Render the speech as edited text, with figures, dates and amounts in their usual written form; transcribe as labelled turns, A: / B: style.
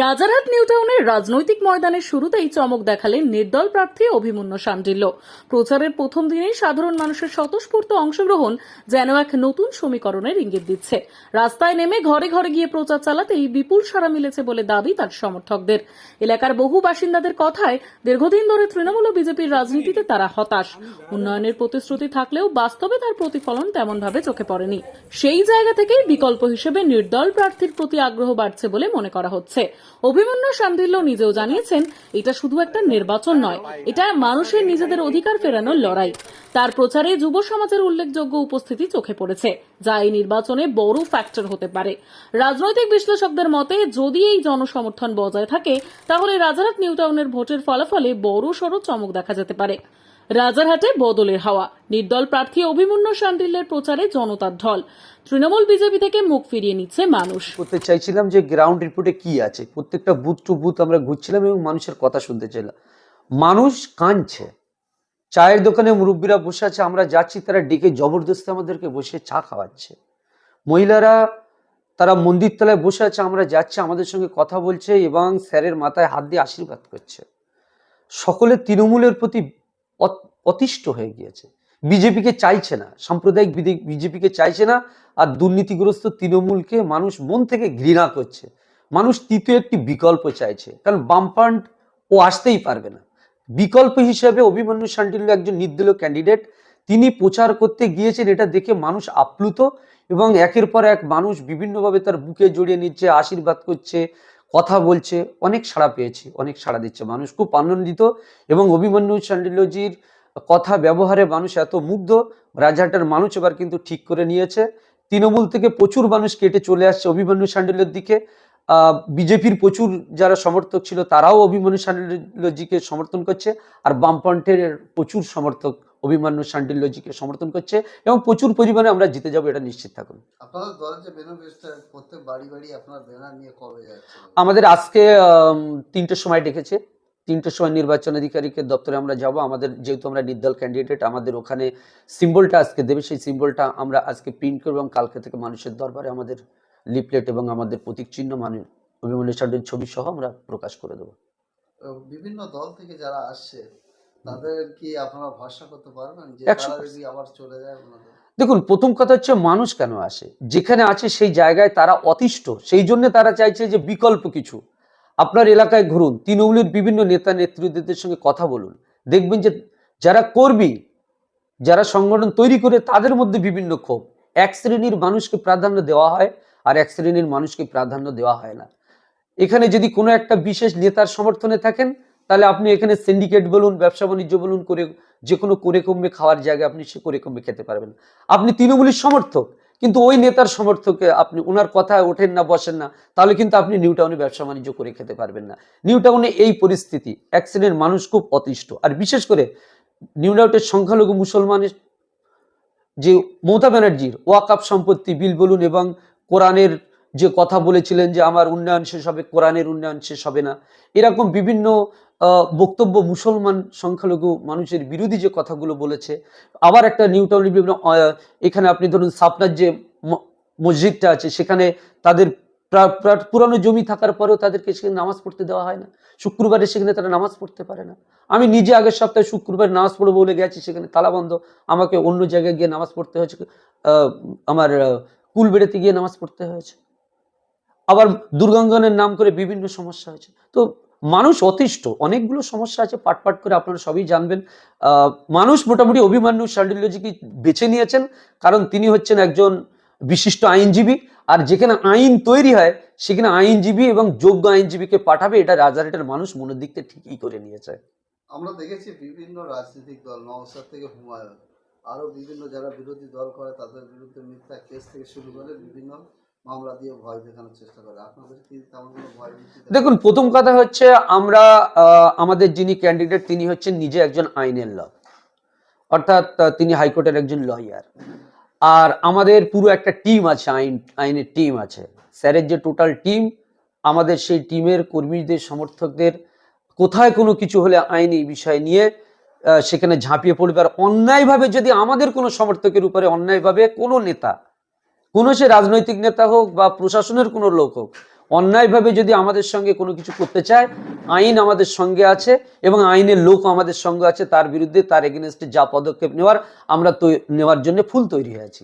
A: Rajarhat new টাউনের রাজনৈতিক ময়দানের শুরুতেই চমক দেখালেন নির্দল প্রার্থী অভিমন্যু শাণ্ডিল্য। প্রচারের প্রথম দিনেই সাধারণ মানুষের স্বতঃস্ফূর্ত অংশগ্রহণ যেন এক নতুন সমীকরণের ইঙ্গিত দিচ্ছে। রাস্তায় নেমে ঘরে ঘরে গিয়ে প্রচার চালাতেই বিপুল সাড়া মিলেছে বলে দাবি তার সমর্থকদের। এলাকার বহু বাসিন্দাদের কথায় দীর্ঘদিন ধরে তৃণমূল ও বিজেপির রাজনীতিতে তারা হতাশ। উন্নয়নের প্রতিশ্রুতি থাকলেও বাস্তবে তার প্রতিফলন তেমনভাবে চোখে পড়েনি। সেই জায়গা থেকেই বিকল্প হিসেবে নির্দল প্রার্থীর প্রতি আগ্রহ বাড়ছে বলে মনে করা হচ্ছে। অভিমন্যু শাণ্ডিল্য নিজেও জানিয়েছেন, এটা শুধু একটা নির্বাচন নয়, এটা মানুষের নিজেদের অধিকার ফেরানোর লড়াই। তার প্রচারে যুব সমাজের উল্লেখযোগ্য উপস্থিতি চোখে পড়েছে, যা এই নির্বাচনে বড় ফ্যাক্টর হতে পারে। রাজনৈতিক বিশ্লেষকদের মতে, যদি এই জনসমর্থন বজায় থাকে, তাহলে রাজারহাট নিউ টাউনের ভোটের ফলাফলে বড় সড় চমক দেখা যেতে পারে। রাজারহাটে বদলের হাওয়া, নির্দল প্রার্থী অভিমন্যু শাণ্ডিল্যের প্রচারে জনতার ঢল। তৃণমূল বিজেপি থেকে মুখ ফিরিয়ে নিচ্ছে মানুষ।
B: করতে চাইছিলাম যে গ্রাউন্ড রিপোর্টে কি আছে, প্রত্যেকটা বুথ টু বুথ আমরা ঘুরছিলাম এবং মানুষের কথা শুনতে চাইলাম। মানুষ কাঁদছে, চায়ের দোকানে মুরব্বীরা বসে আছে, আমরা যাচ্ছি, তারা ডেকে জবরদস্তি আমাদেরকে বসে চা খাওয়াচ্ছে। মহিলারা তারা মন্দির তলায় বসে আছে, আমরা যাচ্ছি, আমাদের সঙ্গে কথা বলছে এবং স্যারের মাথায় হাত দিয়ে আশীর্বাদ করছে। সকলে তৃণমূলের প্রতি অতিষ্ঠ হয়ে গিয়েছে, বিজেপিকে চাইছে না, সাম্প্রদায়িক বিজেপিকে চাইছে না, আর দুর্নীতিগ্রস্ত তৃণমূলকে মানুষ মন থেকে ঘৃণা করছে। মানুষ তৃতীয় একটি বিকল্প চাইছে, কারণ বামফ্রন্ট ও আসতেই পারবে না। বিকল্প হিসেবে অভিমন্যু শাণ্ডিল্য একজন নির্দলীয় ক্যান্ডিডেট, তিনি প্রচার করতে গিয়েছেন, এটা দেখে মানুষ আপ্লুত এবং একের পর এক মানুষ বিভিন্নভাবে তার বুকে জড়িয়ে নিচ্ছে, আশীর্বাদ করছে, কথা বলছে। অনেক সাড়া পেয়েছি, অনেক সাড়া দিচ্ছে, মানুষ খুব আনন্দিত এবং অভিমন্যু শাণ্ডিল্যজির কথা ব্যবহারে মানুষ এত মুগ্ধ। রাজারহাটের মানুষ এবার কিন্তু ঠিক করে নিয়েছে, তৃণমূল থেকে প্রচুর মানুষ কেটে চলে আসছে অভিমন্যু শাণ্ডিল্যের দিকে। বিজেপির প্রচুর যারা সমর্থক ছিল তারাও অভিমন্যু শাণ্ডিল্যজিকে সমর্থন করছে, আর বামফ্রন্টের প্রচুর সমর্থক অভিমন্যু শাণ্ডিল্যজিকে সমর্থন করছে এবং প্রচুর পরিমাণে আমরা জিতে যাবো, এটা নিশ্চিত থাকুন।
C: আপনাদের দলের যে ব্যানার প্রত্যেক বাড়ি বাড়ি আপনার ব্যানার নিয়ে কবে যাচ্ছে?
B: আমাদের আজকে 3টের সময় ডেকেছে, 3টের সময় নির্বাচন আধিকারিকের দপ্তরে আমরা যাব। আমাদের যেহেতু আমরা নির্দল ক্যান্ডিডেট, আমাদের ওখানে সিম্বলটা আজকে দেবে, সেই সিম্বলটা আমরা আজকে প্রিন্ট করবো এবং কালকে থেকে মানুষের দরবারে আমাদের লিফলেট এবং আমাদের প্রতীক চিহ্ন অভিমন্যু শাণ্ডিল্যের ছবি সহ আমরা প্রকাশ করে দেবো।
C: বিভিন্ন দল থেকে যারা আসছে তাদের কি আপনারা ভরসা করতে পারবেন যে
B: 100%
C: তারা যদি আবার চলে যায়?
B: দেখুন, প্রথম কথা হচ্ছে মানুষ কেন আসে, যেখানে আছে সেই জায়গায় তারা অতিষ্ঠ, সেই জন্য তারা চাইছে যে বিকল্প কিছু। আপনার এলাকায় ঘুরুন, তৃণমূলের বিভিন্ন নেতা নেতৃত্বদের সঙ্গে কথা বলুন, দেখবেন যে যারা কর্মী, যারা সংগঠন তৈরি করে, তাদের মধ্যে বিভিন্ন ক্ষোভ। এক শ্রেণীর মানুষকে প্রাধান্য দেওয়া হয় আর এক শ্রেণীর মানুষকে প্রাধান্য দেওয়া হয় না। এখানে যদি কোনো একটা বিশেষ নেতার সমর্থনে থাকেন, তাহলে আপনি এখানে সিন্ডিকেট বলুন, ব্যবসা বাণিজ্য বলুন, করে যে কোনো করে কমবে খাওয়ার জায়গায় আপনি সে করে কমবে খেতে পারবেন। আপনি তৃণমূলের সমর্থক, কিন্তু ওই নেতার সমর্থকে আপনি ওনার কথায় ওঠেন না, বসেন না, তাহলে কিন্তু আপনি নিউ টাউনে ব্যবসা বাণিজ্য করে খেতে পারবেন না। নিউ টাউনে এই পরিস্থিতি, এক শ্রেণীর মানুষ খুব অতিষ্ঠ। আর বিশেষ করে নিউ টাউনের সংখ্যালঘু মুসলমানের যে মমতা ব্যানার্জির ওয়াকফ সম্পত্তি বিল বলুন এবং কোরআনের যে কথা বলেছিলেন যে আমার উন্নয়ন শেষ হবে, কোরআনের উন্নয়ন শেষ হবে না, এরকম বিভিন্ন বক্তব্য মুসলমান সংখ্যালঘু মানুষের বিরোধী যে কথাগুলো বলেছে। আবার একটা নিউ টাউনের বিভিন্ন এখানে আপনি ধরুন সাপনার যে মসজিদটা আছে, সেখানে তাদের পুরানো জমি থাকার পরেও তাদেরকে সেখানে নামাজ পড়তে দেওয়া হয় না। শুক্রবারে সেখানে তারা নামাজ পড়তে পারে না। আমি নিজে আগের সপ্তাহে শুক্রবার নামাজ পড়বো বলে গেছি, সেখানে তালাবন্ধ, আমাকে অন্য জায়গায় গিয়ে নামাজ পড়তে হয়েছে, আমার কুলবেড়েতে গিয়ে নামাজ পড়তে হয়েছে। আবার দুর্গাঙ্গনের নাম করে বিভিন্ন সমস্যা হয়েছে। তো মানুষ অতিষ্ঠ, অনেকগুলো সমস্যা আছে, পাট পাট করে আপনারা সবই জানবেন। মানুষ মোটামুটি অভিমন্যু শাণ্ডিল্যজিকে বেছে নিয়েছেন, কারণ তিনি হচ্ছেন একজন বিশিষ্ট আইনজীবী, আর যেখানে আইন তৈরি হয় সেখানে আইনজীবী এবং যোগ্য আইনজীবীকে পাঠাবে, এটা রাজারহাটের মানুষ মনের দিক থেকে ঠিকই করে নিয়েছে।
C: আমরা দেখেছি বিভিন্ন রাজনৈতিক দল, নওশাদ থেকে হুমায়ুন, আরো বিভিন্ন যারা বিরোধী দল করে তাদের বিরুদ্ধে মিথ্যা কেস থেকে শুরু করে বিভিন্ন মামলা দিয়ে ভয় দেখানোর চেষ্টা করে। আপনাদের কি তেমন কোনো ভয়?
B: দেখুন, প্রথম কথা হচ্ছে আমরা আমাদের যিনি ক্যান্ডিডেট তিনি হচ্ছেন নিজে একজন আইনের ল, অর্থাৎ তিনি হাইকোর্টের একজন লয়ার। আর আমাদের পুরো একটা টিম আছে, আইনের টিম আছে, স্যারের যে টোটাল টিম, আমাদের সেই টিমের কর্মীদের সমর্থকদের কোথায় কোনো কিছু হলে আইনি বিষয় নিয়ে সেখানে ঝাঁপিয়ে পড়বে। আর অন্যায়ভাবে যদি আমাদের কোনো সমর্থকের উপরে অন্যায়ভাবে কোনো নেতা, কোনো সে রাজনৈতিক নেতা হোক বা প্রশাসনের কোনো লোক হোক, অন্যায়ভাবে যদি আমাদের সঙ্গে কোনো কিছু করতে চায়, আইন আমাদের সঙ্গে আছে এবং আইনের লোক আমাদের সঙ্গে আছে, তার বিরুদ্ধে তার এগেনস্টে যা পদক্ষেপ নেওয়ার আমরা নেওয়ার জন্য ফুল তৈরি হয়ে আছি।